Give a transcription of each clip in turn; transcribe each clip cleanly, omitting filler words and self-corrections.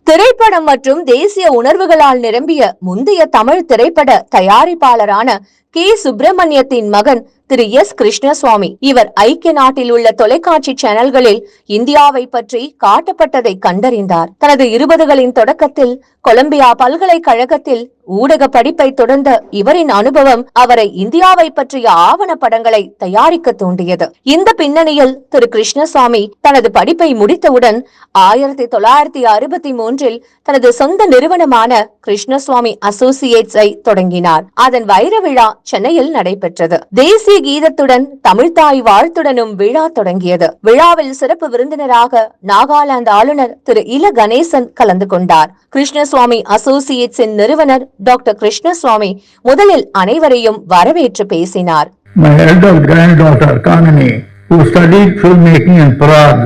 திரைப்படம் மற்றும் தேசிய உணர்வுகளால் நிரம்பிய முந்தைய தமிழ் திரைப்பட தயாரிப்பாளரான கே. சுப்பிரமணியத்தின் மகன் திரு எஸ். கிருஷ்ணசுவாமி. இவர் ஐக்கிய நாட்டில் உள்ள தொலைக்காட்சி சேனல்களில் இந்தியாவை பற்றி காட்டப்பட்டதை கண்டறிந்தார். தனது 20களின் தொடக்கத்தில் கொலம்பியா பல்கலைக்கழகத்தில் ஊடக படிப்பை தொடர்ந்த இவரின் அனுபவம் அவரை இந்தியாவை பற்றிய ஆவண படங்களை தயாரிக்க தூண்டியது. இந்த பின்னணியில் திரு கிருஷ்ணசுவாமி தனது படிப்பை முடித்தவுடன் 1963 தனது சொந்த நிறுவனமான கிருஷ்ணசுவாமி அசோசியேட்ஸை தொடங்கினார். அதன் வைர விழா சென்னையில் நடைபெற்றது. தேசிய கீதத்துடன் தமிழ்தாய் வாழ்த்துடனும் விழா தொடங்கியது. விழாவில் சிறப்பு விருந்தினராக நாகாலாந்து ஆளுநர் திரு இல கணேசன் கலந்து கொண்டார். கிருஷ்ணசுவாமி அசோசியேட்ஸின் நிறுவனர் டாக்டர் கிருஷ்ணசுவாமி முதலில் அனைவரையும் வரவேற்று பேசினார். My elder granddaughter Kanani, who studied filmmaking in Prague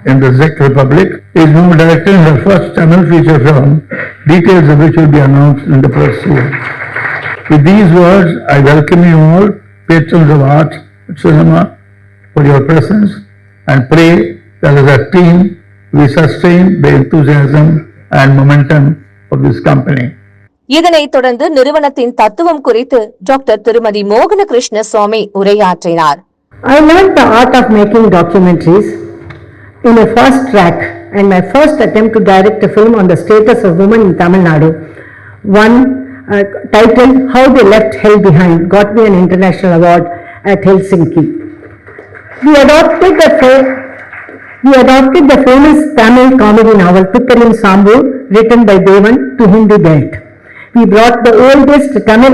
in the Czech Republic, is now directing her first Tamil feature film, details of which will be announced in the press soon. With these words, I welcome you all, patrons of art and cinema, for your presence and pray that as a team we sustain the enthusiasm and momentum of this company. இதனைத் தொடர்ந்து நிறுவனத்தின் தத்துவம் குறித்து doctor திருமதி மோகன கிருஷ்ணசுவாமி உரையாற்றினார். I learned the art of making documentaries in a fast track and my first attempt to direct a film on the status of women in Tamil Nadu, one titled How They Left Hell Behind, got me an international award at Helsinki. We adopted the famous Tamil comedy novel Thukkarim Sambur, written by Devan, to Hindi belt. We brought the oldest Tamil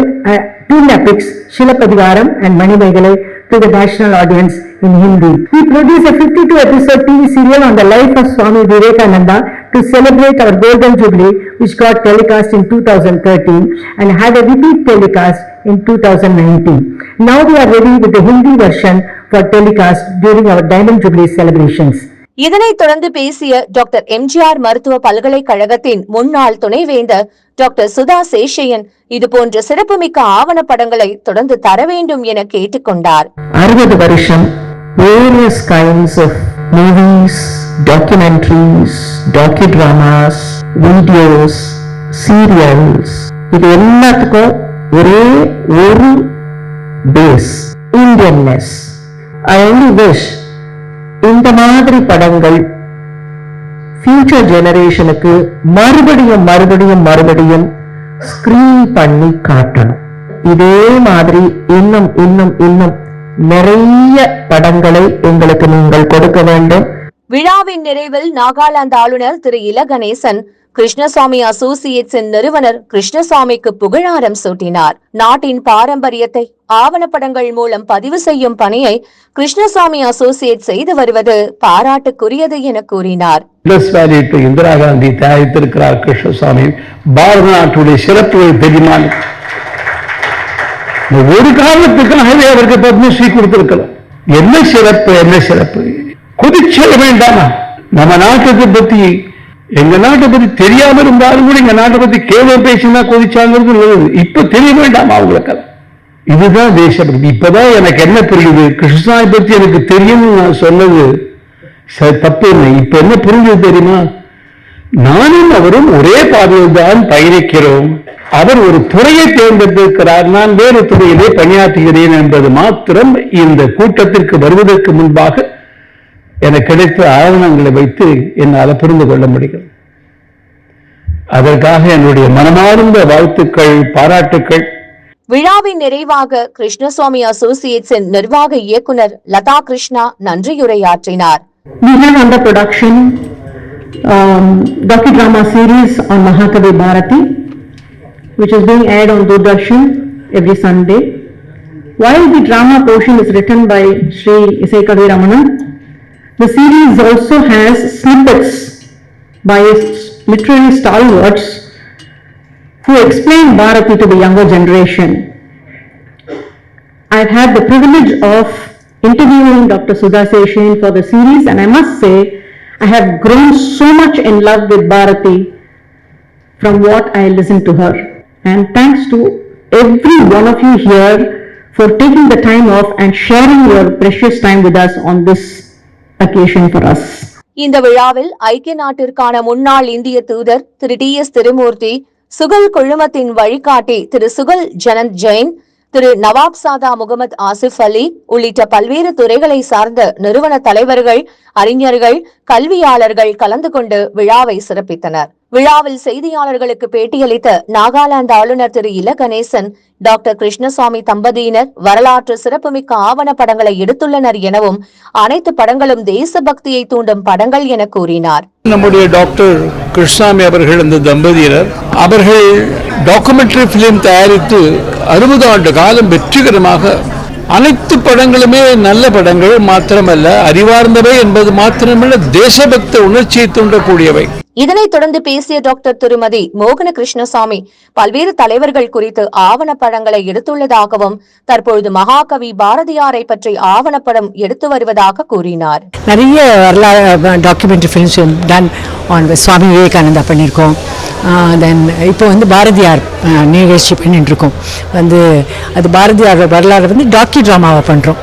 twin epics Shilapadigaram and Manimegalai to the national audience in Hindi. We produced a 52-episode TV serial on the life of Swami Vivekananda to celebrate our Golden Jubilee, which got telecast in 2013 and had a repeat telecast in 2019. Now we are ready with the Hindi version for telecast during our Diamond Jubilee celebrations. இதனைத் தொடர்ந்து பேசிய doctor MGR மருத்துவ பல்கலைக்கழகத்தின் முன்னாள் துணைவேந்தர் doctor Sudha Seshaiyan இதுபோன்ற சிறப்புமிக்க ஆவணப்படங்களை தொடர்ந்து தர வேண்டும் என கேட்டுக்கொண்டார். 60 வருஷம் various kinds of movies, documentaries, docudramas, videos, serials, இது எல்லாத்துக்கும் ஒரே ஒரு base, Indianness. I only wish இந்த மாதிரி படங்கள் ஃபியூச்சர் ஜெனரேஷனுக்கு மறுபடியும் ஸ்கிரீன் பண்ணி காட்டணும். இதே மாதிரி இன்னும் நிறைய படங்களை எங்களுக்கு நீங்கள் கொடுக்க வேண்டும். விழாவின் நிறைவில் நாகாலாந்து ஆளுநர் திரு இல கணேசன் கிருஷ்ணசுவாமி அசோசியேட்ஸின் நிறுவனர் கிருஷ்ணசுவாமிக்கு புகழாரம் சூட்டினார். நாட்டின் பாரம்பரியத்தை ஆவணப்படங்கள் மூலம் பதிவு செய்யும் பணியை கிருஷ்ணசுவாமி அசோசியேட் செய்து வருவது பாராட்டுக்குரியது என கூறினார். இந்திரா காந்தி தயாரித்திருக்கிறார் கிருஷ்ணசுவாமி. பாரத நாட்டுடைய சிறப்புகள் தெரியுமா? ஒரு காலத்துக்காகவே அவருக்கு பத்மஸ்ரீ கொடுத்திருக்கலாம். என்ன சிறப்பு கொதிச்ச வேண்டாமா? நம்ம நாட்டை பத்தி, எங்க நாட்டை பத்தி தெரியாம இருந்தாலும் கூட எங்க நாட்டை பத்தி கேவலம் பேசினா கொதிச்சாங்கிறது இப்ப தெரிய வேண்டாமா அவங்களுக்கு? இதுதான் தேசபக்தி. இப்பதான் எனக்கு என்ன புரியுது, கிருஷ்ணசாமி பத்தி எனக்கு தெரியும் நான் சொன்னது தப்பு இல்லை. இப்ப என்ன புரிஞ்சது தெரியுமா? நானும் அவரும் ஒரே பாதையில் தான் பயணிக்கிறோம். அவர் ஒரு துறையை தேர்ந்தெடுத்திருக்கிறார், நான் வேறு துறையிலே பணியாற்றுகிறேன் என்பது மாத்திரம் இந்த கூட்டத்திற்கு வருவதற்கு முன்பாக எனக்கு கிடைத்த ஆவணங்களை வைத்து என்னால் புரிந்து கொள்ள முடியும். அதற்காக என்னுடைய மனமார்ந்த வாழ்த்துக்கள், பாராட்டுக்கள். விழாவின் நிறைவாக கிருஷ்ணசுவாமி அசோசியேட்ஸின் நிர்வாக இயக்குனர் Latha Krishna நன்றியுரையாற்றினார். We have under production docudrama series on Mahakavi Bharati, which is being aired on Doordarshan every Sunday. While the drama portion is written by Sri Isai Kavi Ramanan, the series also has snippets by literary stalwarts who explain Bharati to the younger generation. I've had the privilege of interviewing Dr. Sudha Seshan for the series, and I must say I have grown so much in love with Bharati from what I listened to her. And thanks to every one of you here for taking the time off and sharing your precious time with us on this occasion for us. இந்த விழாவில் ஐக்கிய நாட்டிற்கான முன்னாள் இந்திய தூதர் திரு DS. Thirumurthy, சுகல் குழுமத்தின் வழிகாட்டி திரு சுகல் ஜனந்த் ஜெயின், திரு நவாப் சாதா முகமது ஆசிப் அலி உள்ளிட்ட பல்வேறு துறைகளை சார்ந்த நிறுவன தலைவர்கள், அறிஞர்கள், கல்வியாளர்கள் கலந்து கொண்டு விழாவை சிறப்பித்தனர். விழாவில் செய்தியாளர்களுக்கு பேட்டியளித்த நாகாலாந்து ஆளுநர் திரு இல கணேசன், டாக்டர் கிருஷ்ணசுவாமி தம்பதியினர் வரலாற்று சிறப்புமிக்க ஆவண படங்களை எடுத்துள்ளனர் எனவும் அனைத்து படங்களும் தேசபக்தியை தூண்டும் படங்கள் என கூறினார். நம்முடைய டாக்டர் கிருஷ்ணசாமி அவர்கள் இந்த தம்பதியினர் அவர்கள் டாக்குமெண்ட்ரி பிலிம் தயாரித்து 60 ஆண்டு காலம் வெற்றிகரமாக அனைத்து படங்களுமே நல்ல படங்கள் மாத்திரமல்ல, அறிவார்ந்தவை என்பது மாத்திரமல்ல, தேசபக்த உணர்ச்சியை தூண்டக்கூடியவை. இதனைத் தொடர்ந்து பேசிய டாக்டர் திருமதி மோகன கிருஷ்ணசாமி பல்வேறு தலைவர்கள் குறித்து ஆவணப்படங்களை எடுத்துள்ளதாகவும் தற்பொழுது மகாகவி பாரதியாரை பற்றி ஆவணப்படம் எடுத்து வருவதாக கூறினார். நிறைய documentary films done on Swami Vivekananda பண்ணியிருக்கோம். தென் இப்போ பாரதியார் நிகழ்ச்சி பண்ணிட்டு இருக்கோம். அது பாரதியார் வரலாறு டாக்கி ட்ராமாவை பண்ணுறோம்.